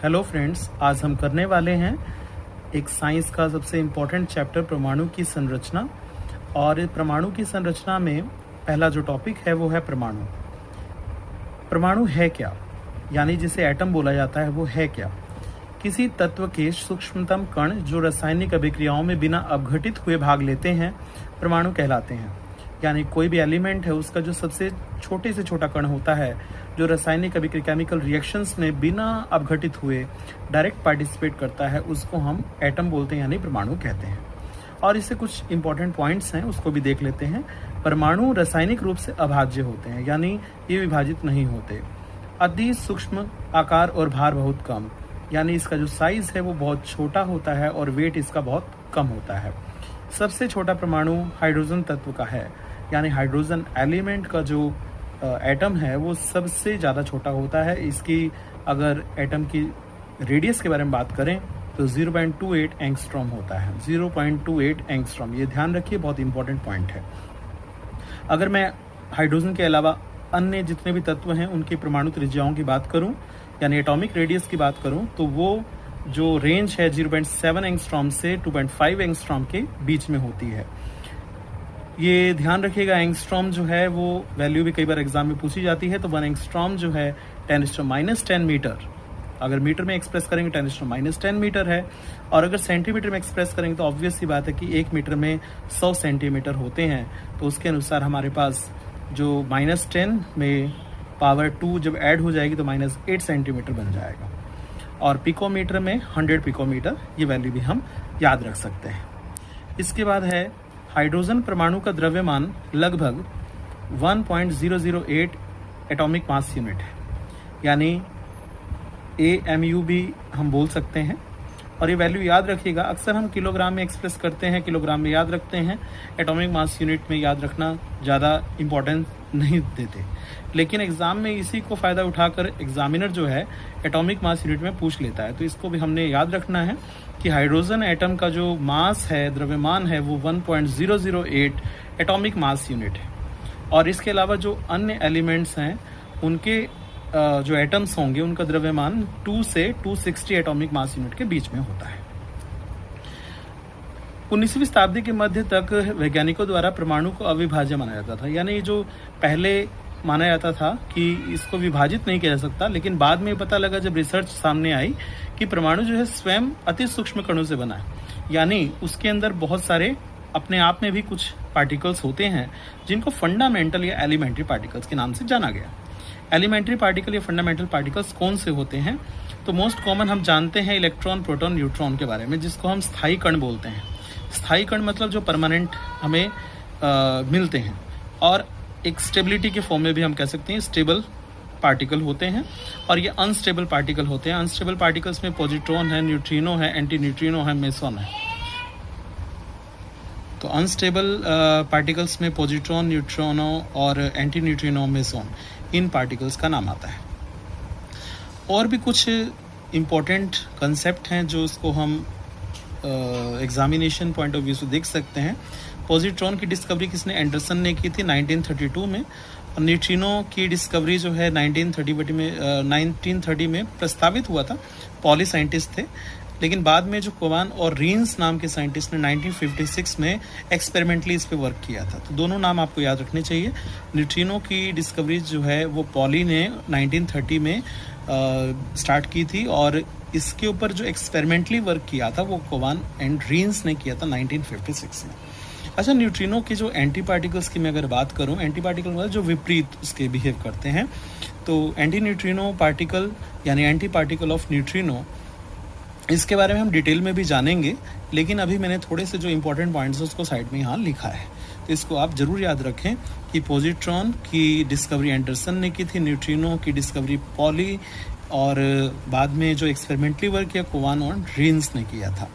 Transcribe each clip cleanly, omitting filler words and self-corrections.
Hello friends, आज हम करने वाले हैं एक साइंस का सबसे इम्पोर्टेंट चैप्टर परमाणु की संरचना। और परमाणु की संरचना में पहला जो टॉपिक है वो है परमाणु। परमाणु है क्या, यानी जिसे एटम बोला जाता है वो है क्या? किसी तत्व के सूक्ष्मतम कण जो रासायनिक अभिक्रियाओं में बिना अपघटित हुए भाग लेते हैं परमाणु कहलाते हैं। यानी कोई भी एलिमेंट है उसका जो सबसे छोटे से छोटा कण होता है जो रासायनिक अभिक्रिया केमिकल रिएक्शंस में बिना अपघटित हुए डायरेक्ट पार्टिसिपेट करता है उसको हम एटम बोलते हैं, यानी परमाणु कहते हैं। और इससे कुछ इंपॉर्टेंट पॉइंट्स हैं उसको भी देख लेते हैं। परमाणु रासायनिक रूप से अभाज्य होते हैं, यानी ये विभाजित नहीं होते। अति सूक्ष्म आकार और भार बहुत कम, यानी इसका जो साइज है वो बहुत छोटा होता है और वेट इसका बहुत कम होता है। सबसे छोटा परमाणु हाइड्रोजन तत्व का है, यानी हाइड्रोजन एलिमेंट का जो एटम है वो सबसे ज़्यादा छोटा होता है। इसकी अगर एटम की रेडियस के बारे में बात करें तो 0.28 एंगस्ट्रॉम होता है। 0.28 एंगस्ट्रॉम, ये ध्यान रखिए, बहुत इंपॉर्टेंट पॉइंट है। अगर मैं हाइड्रोजन के अलावा अन्य जितने भी तत्व हैं उनकी परमाणु त्रिज्याओं की बात करूं, यानी एटॉमिक रेडियस की बात करूं, तो वो जो रेंज है 0.7 एंगस्ट्रॉम से 2.5 एंगस्ट्रॉम के बीच में होती है। ये ध्यान रखिएगा, एंगस्ट्रॉम जो है वो वैल्यू भी कई बार एग्जाम में पूछी जाती है। तो 1 एंगस्ट्रॉम जो है 10⁻⁻10 मीटर, अगर मीटर में एक्सप्रेस करेंगे 10⁻10 मीटर है। और अगर सेंटीमीटर में एक्सप्रेस करेंगे तो ऑब्वियस सी बात है कि 1 मीटर में 100 सेंटीमीटर होते हैं। तो उसके अनुसार हमारे पास जो -10 में पावर 2 जब ऐड हो जाएगी तो -8 सेंटीमीटर बन जाएगा। और पिकोमीटर में 100 पिकोमीटर, ये वैल्यू भी हम याद रख सकते हैं। इसके बाद है हाइड्रोजन परमाणु का द्रव्यमान लगभग 1.008 एटॉमिक मास यूनिट है, यानी AMU भी हम बोल सकते हैं। और ये वैल्यू याद रखिएगा, अक्सर हम किलोग्राम में एक्सप्रेस करते हैं, किलोग्राम में याद रखते हैं, एटॉमिक मास यूनिट में याद रखना ज़्यादा इम्पोर्टेंस नहीं देते। लेकिन एग्जाम में इसी को फ़ायदा उठाकर एग्जामिनर जो है एटॉमिक मास यूनिट में पूछ लेता है। तो इसको भी हमने याद रखना है कि हाइड्रोजन एटम का जो मास है, द्रव्यमान है, वो 1.008 एटॉमिक मास यूनिट है। और इसके अलावा जो अन्य एलिमेंट्स हैं उनके जो एटम्स होंगे उनका द्रव्यमान 2 से 260 एटॉमिक मास यूनिट के बीच में होता है। 19वीं शताब्दी के मध्य तक वैज्ञानिकों द्वारा परमाणु को अविभाज्य माना जाता था, यानी जो पहले माना जाता था कि इसको विभाजित नहीं किया जा सकता, लेकिन बाद में पता लगा जब रिसर्च सामने आई कि परमाणु जो है स्वयं अति सूक्ष्म कणों से बना है, यानी उसके अंदर बहुत सारे अपने आप में भी कुछ पार्टिकल्स होते हैं जिनको फंडामेंटल या एलिमेंट्री पार्टिकल्स के नाम से जाना गया। एलिमेंट्री पार्टिकल या फंडामेंटल पार्टिकल्स कौन से होते हैं? तो मोस्ट कॉमन हम जानते हैं इलेक्ट्रॉन, प्रोटॉन, न्यूट्रॉन के बारे में, जिसको हम स्थायी कण बोलते हैं। स्थायी कण मतलब जो परमानेंट हमें मिलते हैं, और एक स्टेबिलिटी के फॉर्म में भी हम कह सकते हैं स्टेबल पार्टिकल होते हैं। और ये अनस्टेबल पार्टिकल होते हैं। अनस्टेबल पार्टिकल्स में पॉजिट्रॉन है, न्यूट्रिनो है, एंटी न्यूट्रिनो है, मेसॉन है। तो अनस्टेबल पार्टिकल्स में पॉजिट्रॉन, न्यूट्रिनो और एंटी न्यूट्रिनो, मेसॉन, इन पार्टिकल्स का नाम आता है। और भी कुछ इम्पोर्टेंट कंसेप्ट हैं जो इसको हम एग्जामिनेशन पॉइंट ऑफ व्यू से देख सकते हैं। पॉजिट्रॉन की डिस्कवरी किसने? एंडरसन ने की थी 1932 में। और न्यूट्रिनो की डिस्कवरी जो है 1930 में प्रस्तावित हुआ था, पॉली साइंटिस्ट थे। लेकिन बाद में जो कोवान और रीन्स नाम के साइंटिस्ट ने 1956 में एक्सपेरिमेंटली इस पे वर्क किया था। तो दोनों नाम आपको याद रखने चाहिए। न्यूट्रिनो की डिस्कवरी जो है वो पॉली ने 1930 में स्टार्ट की थी, और इसके ऊपर जो एक्सपेरिमेंटली वर्क किया था वो कोवान एंड रीन्स ने किया था 1956 में। अच्छा, न्यूट्रिनो के जो एंटी पार्टिकल्स की मैं अगर बात करूं, एंटी पार्टिकल मतलब जो विपरीत उसके बिहेव करते हैं, तो एंटी न्यूट्रिनो पार्टिकल यानी एंटी पार्टिकल ऑफ न्यूट्रिनो, इसके बारे में हम डिटेल में भी जानेंगे। लेकिन अभी मैंने थोड़े से जो इंपॉर्टेंट पॉइंट्स हैं उसको साइड में यहाँ लिखा है, तो इसको आप जरूर याद रखें कि पॉजिट्रॉन की डिस्कवरी एंडरसन ने की थी, न्यूट्रिनो की डिस्कवरी पॉली, और बाद में जो एक्सपेरिमेंटली वर्क किया कोवान और रीन्स ने किया था।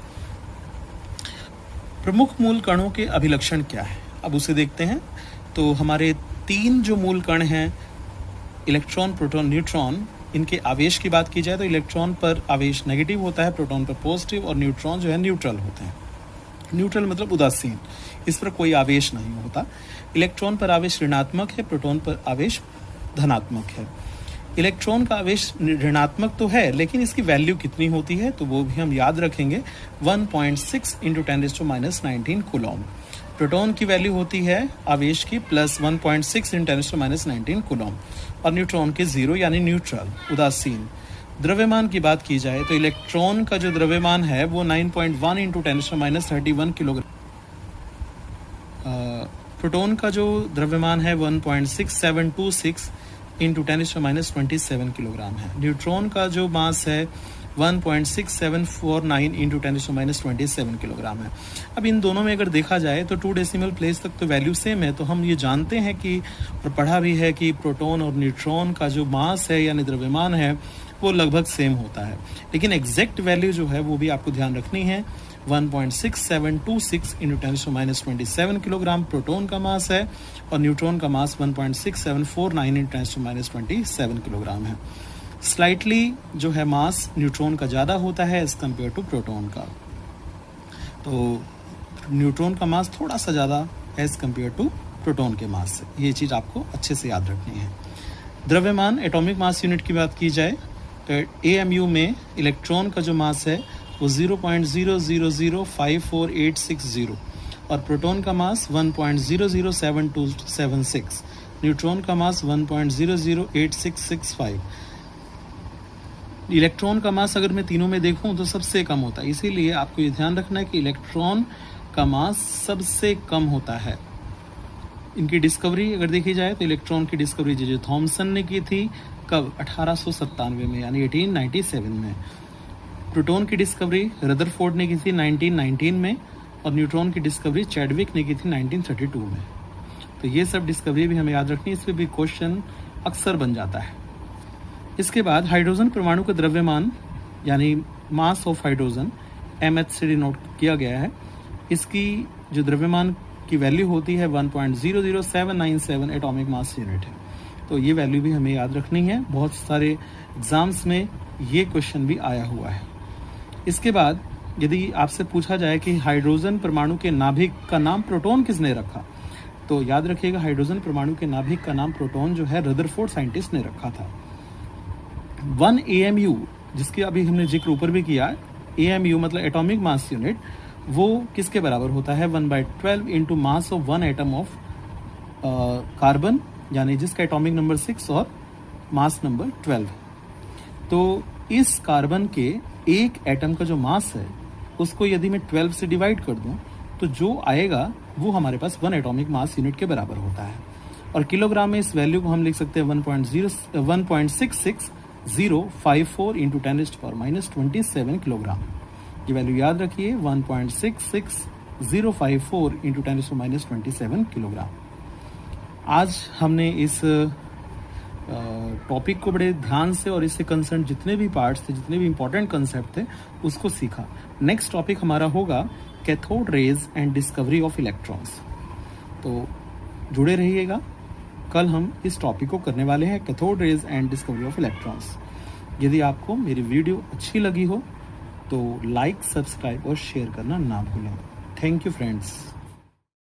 प्रमुख मूल कणों के अभिलक्षण क्या है, अब उसे देखते हैं। तो हमारे 3 जो मूल कण हैं, इलेक्ट्रॉन, प्रोटॉन, न्यूट्रॉन, इनके आवेश की बात की जाए तो इलेक्ट्रॉन पर आवेश नेगेटिव होता है, प्रोटॉन पर पॉजिटिव, और न्यूट्रॉन जो है न्यूट्रल होते हैं। न्यूट्रल मतलब उदासीन, इस पर कोई आवेश नहीं होता। इलेक्ट्रॉन पर आवेश ऋणात्मक है, प्रोटॉन पर आवेश धनात्मक है। इलेक्ट्रॉन का आवेश ऋणात्मक तो है, लेकिन इसकी वैल्यू कितनी होती है तो वो भी हम याद रखेंगे, 1.6 इंटू 10⁻⁹ कूलॉम। प्रोटॉन की वैल्यू होती है आवेश की प्लस 1.6 इंटू 10⁻⁹ कूलॉम, और न्यूट्रॉन के 0 यानी न्यूट्रल, उदासीन। द्रव्यमान की बात की जाए तो इलेक्ट्रॉन का जो द्रव्यमान है वो 9.1 इंटू 10⁻31 किलोग्राम, प्रोटॉन का जो द्रव्यमान है 1.6726 इंटू 10⁻27 किलोग्राम है। न्यूट्रॉन का जो मास है 1.6749 इंटू 10⁻27 किलोग्राम है। अब इन दोनों में अगर देखा जाए तो 2 डेसिमल प्लेस तक तो वैल्यू सेम है, तो हम ये जानते हैं कि और पढ़ा भी है कि प्रोटॉन और न्यूट्रॉन का जो मास है यानी द्रव्यमान है वो लगभग सेम होता है, लेकिन एग्जैक्ट वैल्यू जो है वो भी आपको ध्यान रखनी है। 1.6726 इंटू 10⁻27 किलोग्राम प्रोटॉन का मास है, और न्यूट्रॉन का मास 1.6749 इंटू 10⁻27 किलोग्राम है। स्लाइटली जो है मास न्यूट्रॉन का ज़्यादा होता है एज कम्पेयर टू प्रोटॉन का, तो न्यूट्रॉन का मास थोड़ा सा ज़्यादा एज कम्पेयर टू प्रोटॉन के मास से। ये चीज़ आपको अच्छे से याद रखनी है। द्रव्यमान एटॉमिक मास यूनिट की बात की जाए तो AMU में इलेक्ट्रॉन का जो मास है वो 0.0005480, और प्रोटॉन का मास 1.007276, न्यूट्रॉन का मास 1.008665। इलेक्ट्रॉन का मास अगर मैं तीनों में देखूं तो सबसे कम होता है, इसीलिए आपको ये ध्यान रखना है कि इलेक्ट्रॉन का मास सबसे कम होता है। इनकी डिस्कवरी अगर देखी जाए तो इलेक्ट्रॉन की डिस्कवरी जे थॉमसन ने की थी, कब? 1897 में, यानी 1897 में। प्रोटॉन की डिस्कवरी रदरफोर्ड ने की थी 1919 में, और न्यूट्रॉन की डिस्कवरी चैडविक ने की थी 1932 में। तो ये सब डिस्कवरी भी हमें याद रखनी है, इस पर भी क्वेश्चन अक्सर बन जाता है। इसके बाद हाइड्रोजन परमाणु का द्रव्यमान यानी मास ऑफ हाइड्रोजन mh से डिनोट किया गया है। इसकी जो द्रव्यमान की वैल्यू होती है 1.00797 एटॉमिक मास यूनिट है, तो ये वैल्यू भी हमें याद रखनी है। बहुत सारे एग्जाम्स में ये क्वेश्चन भी आया हुआ है। इसके बाद यदि आपसे पूछा जाए कि हाइड्रोजन परमाणु के नाभिक का नाम प्रोटॉन किसने रखा, तो याद रखिएगा हाइड्रोजन परमाणु के नाभिक का नाम प्रोटॉन जो है रदरफोर्ड साइंटिस्ट ने रखा था। 1 AMU जिसकी अभी हमने जिक्र ऊपर भी किया, AMU मतलब एटॉमिक मास यूनिट, वो किसके बराबर होता है? 1/12 into mass of 1 atom of carbon, यानी जिसका एटॉमिक नंबर 6 और मास नंबर 12। तो इस कार्बन के एक एटम का जो मास है उसको यदि मैं 12 से डिवाइड कर दूं तो जो आएगा वो हमारे पास 1 एटॉमिक मास यूनिट के बराबर होता है। और किलोग्राम में इस वैल्यू को हम लिख सकते हैं 1.66054 इंटू 10⁻⁻27 किलोग्राम। ये वैल्यू याद रखिए, 1.66054 इंटू 10⁻⁻27 किलोग्राम। आज हमने इस टॉपिक को बड़े ध्यान से और इससे कंसर्न जितने भी पार्ट्स थे, जितने भी इंपॉर्टेंट कंसेप्ट थे, उसको सीखा। नेक्स्ट टॉपिक हमारा होगा cathode rays and discovery of electrons. तो जुड़े रहिएगा, कल हम इस टॉपिक को करने वाले हैं, cathode rays and discovery of electrons. यदि आपको मेरी वीडियो अच्छी लगी हो तो लाइक, सब्सक्राइब और शेयर करना ना भूलें। Thank you friends.